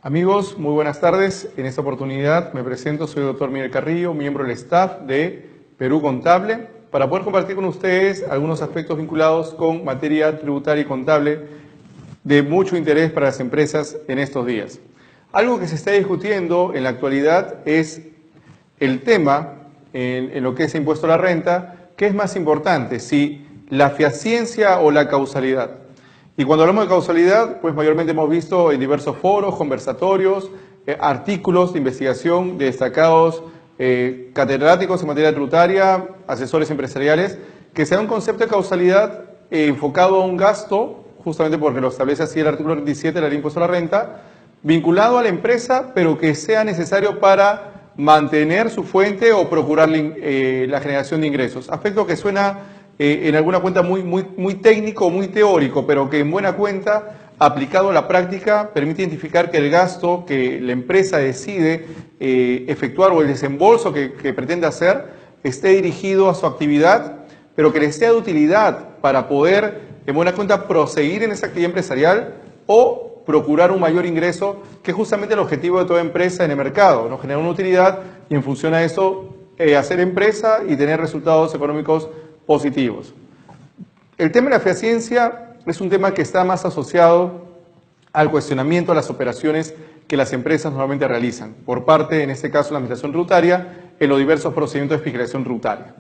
Amigos, muy buenas tardes. En esta oportunidad me presento, soy el doctor Miguel Carrillo, miembro del staff de Perú Contable, para poder compartir con ustedes algunos aspectos vinculados con materia tributaria y contable de mucho interés para las empresas en estos días. Algo que se está discutiendo en la actualidad es el tema en lo que es impuesto a la renta, ¿qué es más importante? Si la fehaciensia o la causalidad. Y cuando hablamos de causalidad, pues mayormente hemos visto en diversos foros, conversatorios, artículos de investigación de destacados catedráticos en materia tributaria, asesores empresariales, que se da un concepto de causalidad enfocado a un gasto, justamente porque lo establece así el artículo 27 de la Ley de Impuesto a la Renta, vinculado a la empresa, pero que sea necesario para mantener su fuente o procurar la generación de ingresos. Aspecto que suena en alguna cuenta muy técnico, muy teórico, pero que en buena cuenta, aplicado a la práctica, permite identificar que el gasto que la empresa decide efectuar o el desembolso que pretende hacer esté dirigido a su actividad, pero que le sea de utilidad para poder, en buena cuenta, proseguir en esa actividad empresarial o procurar un mayor ingreso, que es justamente el objetivo de toda empresa en el mercado, ¿no? Generar una utilidad y en función a eso hacer empresa y tener resultados económicos positivos. El tema de la fehaciensia es un tema que está más asociado al cuestionamiento a las operaciones que las empresas normalmente realizan, por parte, en este caso, de la Administración Tributaria, en los diversos procedimientos de fiscalización tributaria.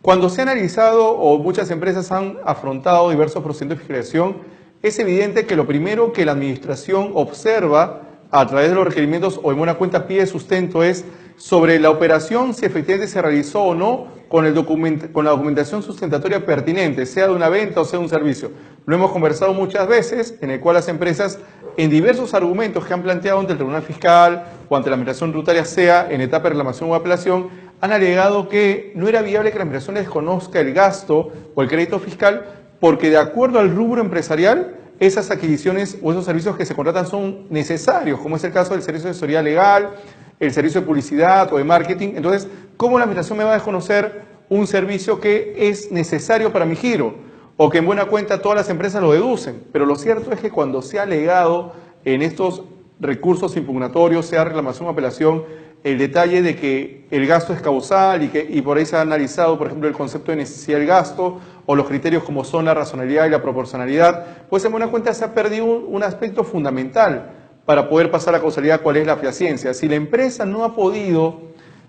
Cuando se ha analizado o muchas empresas han afrontado diversos procedimientos de fiscalización, es evidente que lo primero que la Administración observa a través de los requerimientos o en buena cuenta pide sustento es sobre la operación, si efectivamente se realizó o no con la documentación sustentatoria pertinente, sea de una venta o sea de un servicio. Lo hemos conversado muchas veces, en el cual las empresas, en diversos argumentos que han planteado ante el Tribunal Fiscal o ante la Administración Tributaria, sea en etapa de reclamación o apelación, han alegado que no era viable que la Administración desconozca el gasto o el crédito fiscal porque de acuerdo al rubro empresarial, esas adquisiciones o esos servicios que se contratan son necesarios, como es el caso del servicio de asesoría legal, el servicio de publicidad o de marketing. Entonces, ¿cómo la Administración me va a desconocer un servicio que es necesario para mi giro? O que en buena cuenta todas las empresas lo deducen. Pero lo cierto es que cuando se ha alegado en estos recursos impugnatorios, sea reclamación o apelación, el detalle de que el gasto es causal y por ahí se ha analizado, por ejemplo, el concepto de necesidad del gasto o los criterios como son la razonabilidad y la proporcionalidad, pues en buena cuenta se ha perdido un aspecto fundamental para poder pasar a la causalidad, cuál es la fehaciensia. Si la empresa no ha podido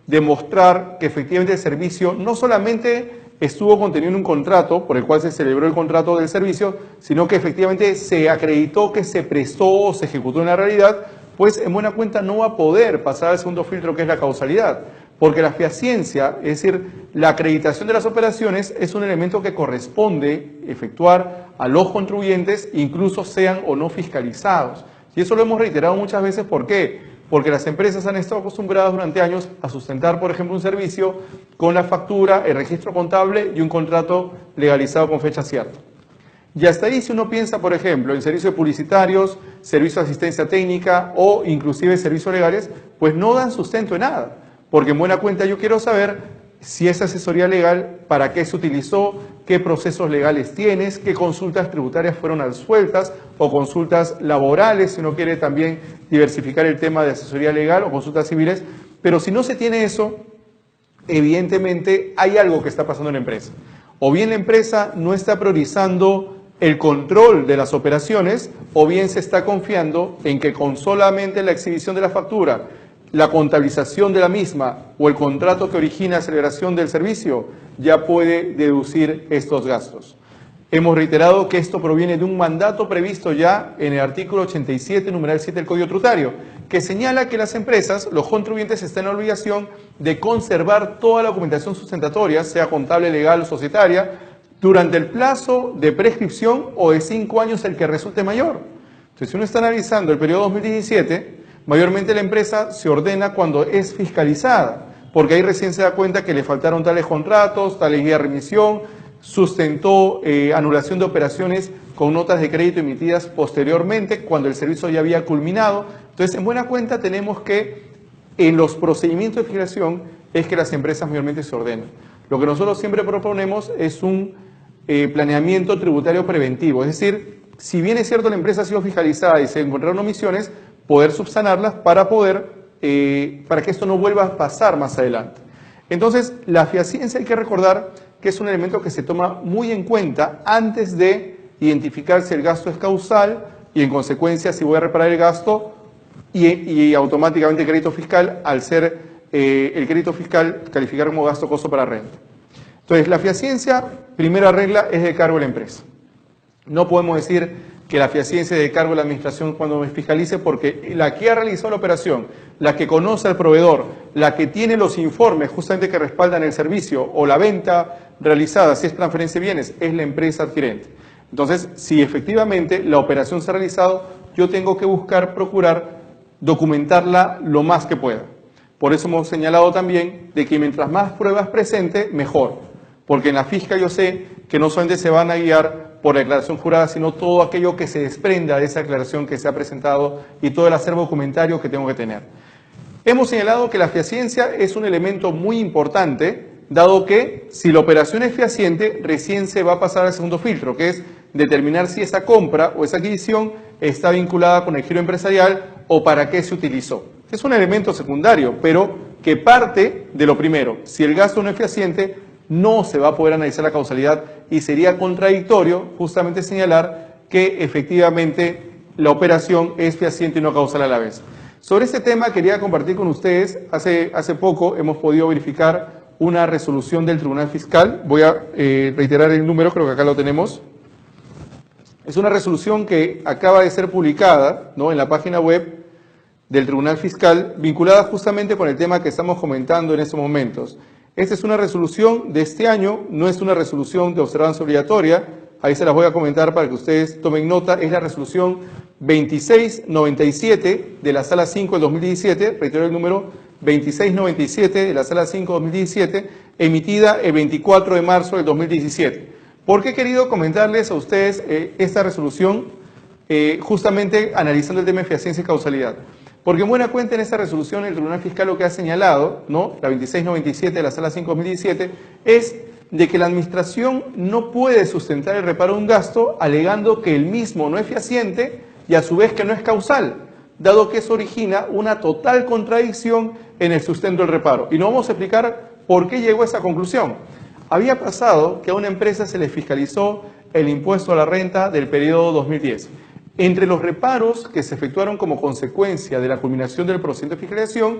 demostrar que efectivamente el servicio no solamente estuvo contenido en un contrato por el cual se celebró el contrato del servicio, sino que efectivamente se acreditó que se prestó o se ejecutó en la realidad, pues en buena cuenta no va a poder pasar al segundo filtro, que es la causalidad, porque la fehaciensia, es decir, la acreditación de las operaciones, es un elemento que corresponde efectuar a los contribuyentes, incluso sean o no fiscalizados. Y eso lo hemos reiterado muchas veces, ¿por qué? Porque las empresas han estado acostumbradas durante años a sustentar, por ejemplo, un servicio con la factura, el registro contable y un contrato legalizado con fecha cierta. Y hasta ahí, si uno piensa, por ejemplo, en servicios publicitarios, servicios de asistencia técnica o inclusive servicios legales, pues no dan sustento en nada. Porque en buena cuenta yo quiero saber si esa asesoría legal, para qué se utilizó, qué procesos legales tienes, qué consultas tributarias fueron absueltas o consultas laborales, si uno quiere también diversificar el tema de asesoría legal o consultas civiles. Pero si no se tiene eso, evidentemente hay algo que está pasando en la empresa. O bien la empresa no está priorizando el control de las operaciones, o bien se está confiando en que con solamente la exhibición de la factura, la contabilización de la misma o el contrato que origina la celebración del servicio ya puede deducir estos gastos. Hemos reiterado que esto proviene de un mandato previsto ya en el artículo 87, numeral 7 del Código Tributario, que señala que las empresas, los contribuyentes, están en la obligación de conservar toda la documentación sustentatoria, sea contable, legal o societaria, durante el plazo de prescripción o de 5 años el que resulte mayor. Entonces, si uno está analizando el periodo 2017, mayormente la empresa se ordena cuando es fiscalizada, porque ahí recién se da cuenta que le faltaron tales contratos, tales guías de remisión, sustentó anulación de operaciones con notas de crédito emitidas posteriormente, cuando el servicio ya había culminado. Entonces, en buena cuenta tenemos que en los procedimientos de fiscalización es que las empresas mayormente se ordenan. Lo que nosotros siempre proponemos es un planeamiento tributario preventivo. Es decir, si bien es cierto la empresa ha sido fiscalizada y se encontraron omisiones, poder subsanarlas para para que esto no vuelva a pasar más adelante. Entonces, la fehaciència hay que recordar que es un elemento que se toma muy en cuenta antes de identificar si el gasto es causal y en consecuencia si voy a reparar el gasto y automáticamente el crédito fiscal, al ser el crédito fiscal calificar como gasto costo para renta. Entonces, la fehaciència, primera regla, es de cargo de la empresa. No podemos decir que la fehaciència es de cargo de la administración cuando me fiscalice, porque la que ha realizado la operación, la que conoce al proveedor, la que tiene los informes justamente que respaldan el servicio o la venta realizada, si es transferencia de bienes, es la empresa adquirente. Entonces, si efectivamente la operación se ha realizado, yo tengo que procurar documentarla lo más que pueda. Por eso hemos señalado también de que mientras más pruebas presente, mejor. Porque en la fisca yo sé que no solamente se van a guiar por la declaración jurada, sino todo aquello que se desprenda de esa declaración que se ha presentado y todo el acervo documentario que tengo que tener. Hemos señalado que la fehaciència es un elemento muy importante, dado que si la operación es fehaciente, recién se va a pasar al segundo filtro, que es determinar si esa compra o esa adquisición está vinculada con el giro empresarial o para qué se utilizó. Es un elemento secundario, pero que parte de lo primero. Si el gasto no es fehaciente, no se va a poder analizar la causalidad y sería contradictorio justamente señalar que efectivamente la operación es fehaciente y no causal a la vez. Sobre este tema quería compartir con ustedes, hace poco hemos podido verificar una resolución del Tribunal Fiscal. Voy a reiterar el número, creo que acá lo tenemos. Es una resolución que acaba de ser publicada, ¿no?, en la página web del Tribunal Fiscal, vinculada justamente con el tema que estamos comentando en estos momentos. Esta es una resolución de este año, no es una resolución de observancia obligatoria, ahí se las voy a comentar para que ustedes tomen nota, es la resolución 2697 de la Sala 5 del 2017, reitero el número 2697 de la Sala 5 del 2017, emitida el 24 de marzo del 2017. ¿Por qué he querido comentarles a ustedes esta resolución? Justamente analizando el tema de fehaciència y causalidad. Porque en buena cuenta en esta resolución el Tribunal Fiscal lo que ha señalado, ¿no?, la 2697 de la Sala 5 2017, es de que la Administración no puede sustentar el reparo de un gasto alegando que el mismo no es fehaciente y a su vez que no es causal, dado que eso origina una total contradicción en el sustento del reparo. Y nos vamos a explicar por qué llegó a esa conclusión. Había pasado que a una empresa se le fiscalizó el impuesto a la renta del periodo 2010. Entre los reparos que se efectuaron como consecuencia de la culminación del procedimiento de fiscalización,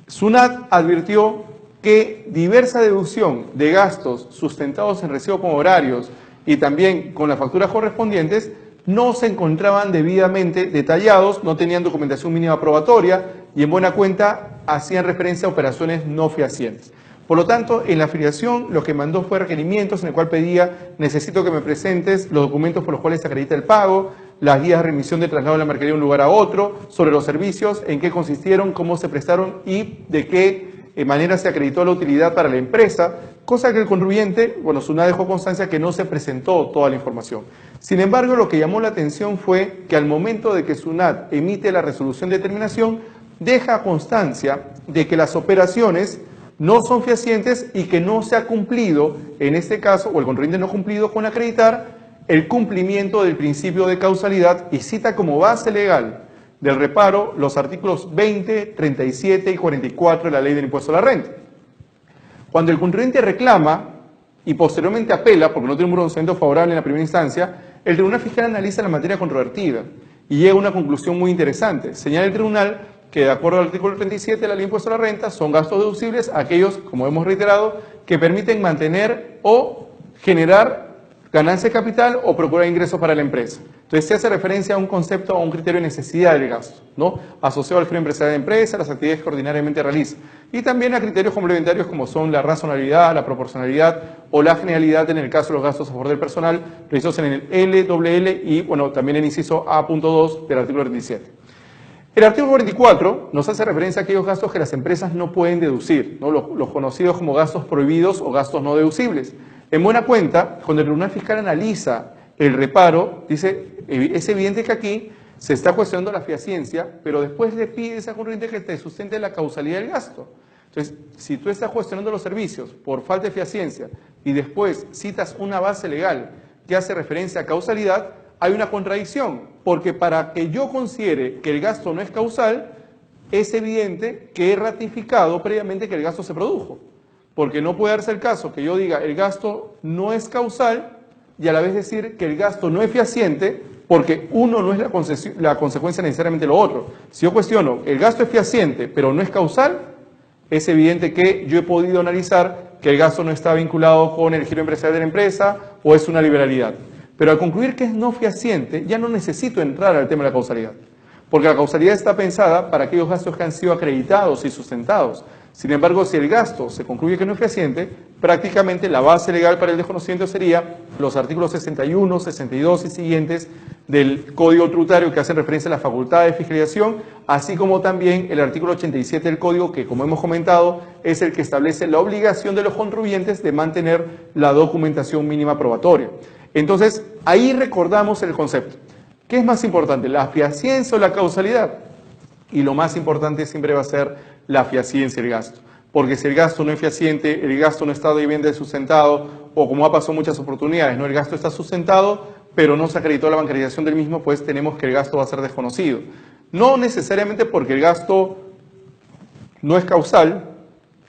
SUNAT advirtió que diversa deducción de gastos sustentados en recibo con horarios y también con las facturas correspondientes no se encontraban debidamente detallados, no tenían documentación mínima probatoria y en buena cuenta hacían referencia a operaciones no fehacientes. Por lo tanto, en la afiliación lo que mandó fue requerimientos en el cual pedía: necesito que me presentes los documentos por los cuales se acredita el pago, las guías de remisión de traslado de la mercadería de un lugar a otro, sobre los servicios, en qué consistieron, cómo se prestaron y de qué manera se acreditó la utilidad para la empresa, cosa que el contribuyente, bueno, SUNAT dejó constancia que no se presentó toda la información. Sin embargo, lo que llamó la atención fue que al momento de que SUNAT emite la resolución de determinación, deja constancia de que las operaciones no son fehacientes y que no se ha cumplido, en este caso, o el contribuyente no ha cumplido con acreditar el cumplimiento del principio de causalidad y cita como base legal del reparo los artículos 20, 37 y 44 de la Ley del Impuesto a la Renta. Cuando el contribuyente reclama y posteriormente apela, porque no tiene un pronunciamiento favorable en la primera instancia, el Tribunal Fiscal analiza la materia controvertida y llega a una conclusión muy interesante. Señala el tribunal que de acuerdo al artículo 37 de la Ley de Impuesto a la Renta son gastos deducibles aquellos, como hemos reiterado, que permiten mantener o generar ganancia de capital o procurar ingresos para la empresa. Entonces se hace referencia a un concepto, a un criterio de necesidad del gasto, ¿no?, asociado al giro empresarial de la empresa, las actividades que ordinariamente realiza, y también a criterios complementarios como son la razonabilidad, la proporcionalidad o la generalidad en el caso de los gastos a favor del personal, realizados en el LLL y, bueno, también el inciso A.2 del artículo 37. El artículo 44 nos hace referencia a aquellos gastos que las empresas no pueden deducir, ¿no?, los conocidos como gastos prohibidos o gastos no deducibles. En buena cuenta, cuando el Tribunal Fiscal analiza el reparo, dice, es evidente que aquí se está cuestionando la fehaciència, pero después le pide a esa contribuyente que te sustente la causalidad del gasto. Entonces, si tú estás cuestionando los servicios por falta de eficiencia y después citas una base legal que hace referencia a causalidad, hay una contradicción, porque para que yo considere que el gasto no es causal, es evidente que he ratificado previamente que el gasto se produjo, porque no puede darse el caso que yo diga el gasto no es causal y a la vez decir que el gasto no es fehaciente, porque uno no es la consecuencia necesariamente de lo otro. Si yo cuestiono el gasto es fehaciente pero no es causal, es evidente que yo he podido analizar que el gasto no está vinculado con el giro empresarial de la empresa o es una liberalidad. Pero al concluir que es no fehaciente, ya no necesito entrar al tema de la causalidad, porque la causalidad está pensada para aquellos gastos que han sido acreditados y sustentados. Sin embargo, si el gasto se concluye que no es fehaciente, prácticamente la base legal para el desconocimiento sería los artículos 61, 62 y siguientes del Código Tributario que hacen referencia a la facultad de fiscalización, así como también el artículo 87 del Código que, como hemos comentado, es el que establece la obligación de los contribuyentes de mantener la documentación mínima probatoria. Entonces, ahí recordamos el concepto. ¿Qué es más importante, la fehacienza o la causalidad? Y lo más importante siempre va a ser la fehacienza del gasto. Porque si el gasto no es fehaciente, el gasto no está debidamente sustentado, o como ha pasado en muchas oportunidades, ¿no? El gasto está sustentado, pero no se acreditó la bancarización del mismo, pues tenemos que el gasto va a ser desconocido. No necesariamente porque el gasto no es causal,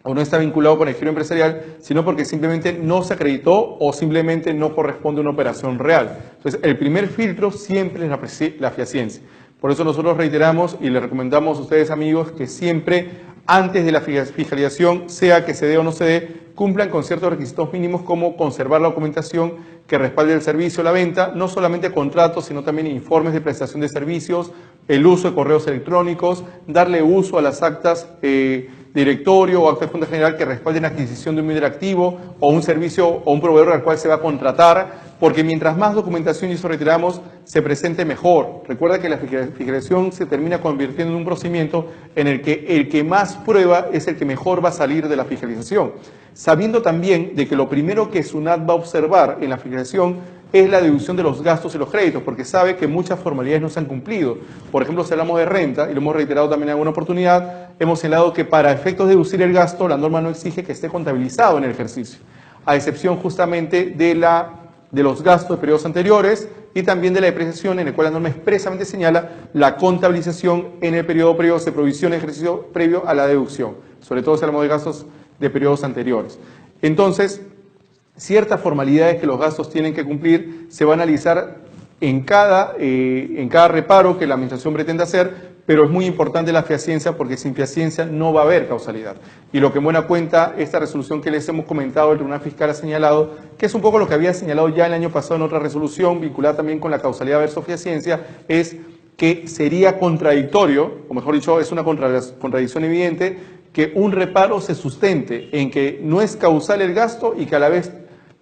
o no está vinculado con el giro empresarial, sino porque simplemente no se acreditó o simplemente no corresponde a una operación real. Entonces, el primer filtro siempre es la fehacienza. Por eso nosotros reiteramos y les recomendamos a ustedes, amigos, que siempre, antes de la fiscalización, sea que se dé o no se dé, cumplan con ciertos requisitos mínimos como conservar la documentación que respalde el servicio o la venta, no solamente contratos, sino también informes de prestación de servicios, el uso de correos electrónicos, darle uso a las actas directorio o acta de junta general que respalden la adquisición de un bien activo o un servicio o un proveedor al cual se va a contratar, porque mientras más documentación, y eso reiteramos, se presente mejor. Recuerda que la fiscalización se termina convirtiendo en un procedimiento en el que más prueba es el que mejor va a salir de la fiscalización, sabiendo también de que lo primero que SUNAT va a observar en la fiscalización es la deducción de los gastos y los créditos, porque sabe que muchas formalidades no se han cumplido. Por ejemplo, si hablamos de renta, y lo hemos reiterado también en alguna oportunidad, hemos señalado que para efectos de deducir el gasto, la norma no exige que esté contabilizado en el ejercicio, a excepción justamente de los gastos de periodos anteriores y también de la depreciación, en el cual la norma expresamente señala la contabilización en el periodo de provisión de ejercicio previo a la deducción, sobre todo si hablamos de gastos de periodos anteriores. Entonces, ciertas formalidades que los gastos tienen que cumplir se va a analizar en cada reparo que la administración pretende hacer, pero es muy importante la fehacienza porque sin fehacienza no va a haber causalidad. Y lo que en buena cuenta esta resolución que les hemos comentado, el Tribunal Fiscal ha señalado, que es un poco lo que había señalado ya el año pasado en otra resolución vinculada también con la causalidad versus fehacienza, es que sería contradictorio, o mejor dicho, es una contradicción evidente, que un reparo se sustente en que no es causal el gasto y que a la vez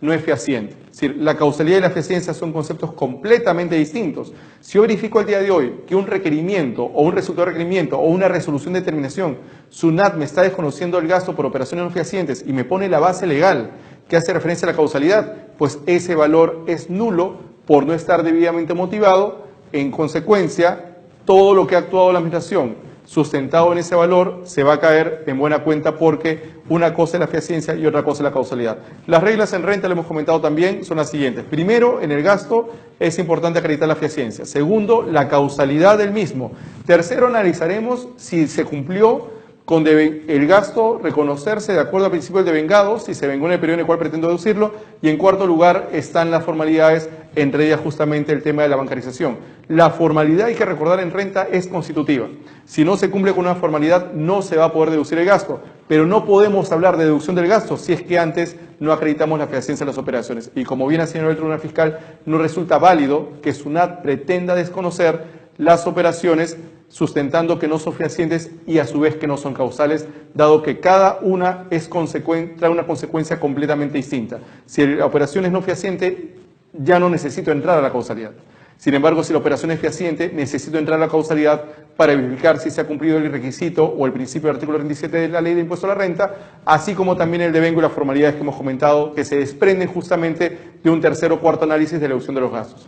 no es fehaciente. Es decir, la causalidad y la fehacienza son conceptos completamente distintos. Si yo verifico el día de hoy que un requerimiento o un resultado de requerimiento o una resolución de determinación, SUNAT me está desconociendo el gasto por operaciones no fehacientes y me pone la base legal que hace referencia a la causalidad, pues ese valor es nulo por no estar debidamente motivado. En consecuencia, todo lo que ha actuado la administración sustentado en ese valor se va a caer en buena cuenta porque una cosa es la fehacienza y otra cosa es la causalidad. Las reglas en renta, lo hemos comentado también, son las siguientes. Primero, en el gasto es importante acreditar la fehacienza. Segundo, la causalidad del mismo. Tercero, analizaremos si se cumplió con el gasto reconocerse de acuerdo al principio del devengado, si se vengó en el periodo en el cual pretendo deducirlo, y en cuarto lugar están las formalidades, entre ellas justamente el tema de la bancarización. La formalidad, hay que recordar, en renta es constitutiva. Si no se cumple con una formalidad, no se va a poder deducir el gasto, pero no podemos hablar de deducción del gasto si es que antes no acreditamos la fehacienza de las operaciones. Y como bien ha señalado el Tribunal Fiscal, no resulta válido que SUNAT pretenda desconocer las operaciones sustentando que no son fehacientes y a su vez que no son causales, dado que cada una trae una consecuencia completamente distinta. Si la operación es no fehaciente, ya no necesito entrar a la causalidad. Sin embargo, si la operación es fehaciente, necesito entrar a la causalidad para verificar si se ha cumplido el requisito o el principio del artículo 37 de la Ley de Impuesto a la Renta, así como también el devengo y las formalidades que hemos comentado, que se desprenden justamente de un tercer o cuarto análisis de la deducción de los gastos.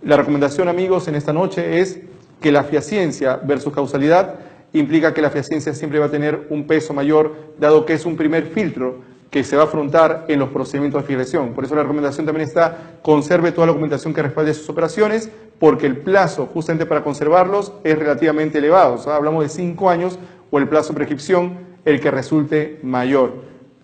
La recomendación, amigos, en esta noche es que la fehacienza versus causalidad implica que la fehaciiencia siempre va a tener un peso mayor, dado que es un primer filtro que se va a afrontar en los procedimientos de fiscalización. Por eso la recomendación también está: conserve toda la documentación que respalde sus operaciones, porque el plazo justamente para conservarlos es relativamente elevado. O sea, hablamos de 5 años o el plazo de prescripción, el que resulte mayor.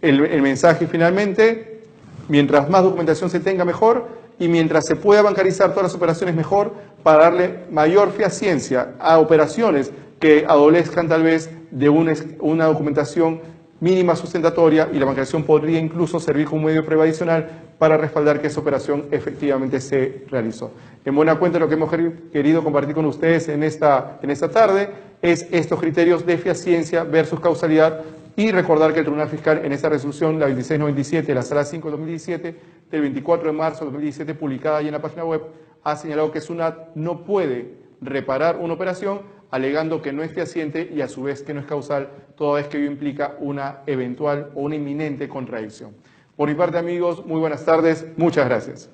El mensaje finalmente: mientras más documentación se tenga, mejor, y mientras se pueda bancarizar todas las operaciones, mejor, para darle mayor fehaciencia a operaciones que adolezcan tal vez de una documentación mínima sustentatoria, y la bancarización podría incluso servir como medio de prueba adicional para respaldar que esa operación efectivamente se realizó. En buena cuenta, lo que hemos querido compartir con ustedes en esta tarde es estos criterios de fehaciencia versus causalidad, y recordar que el Tribunal Fiscal en esta resolución, la 2697 de la Sala 5 de 2017, del 24 de marzo de 2017, publicada ahí en la página web, ha señalado que SUNAT no puede reparar una operación alegando que no es fehaciente y a su vez que no es causal, toda vez que ello implica una eventual o una inminente contradicción. Por mi parte, amigos, muy buenas tardes, muchas gracias.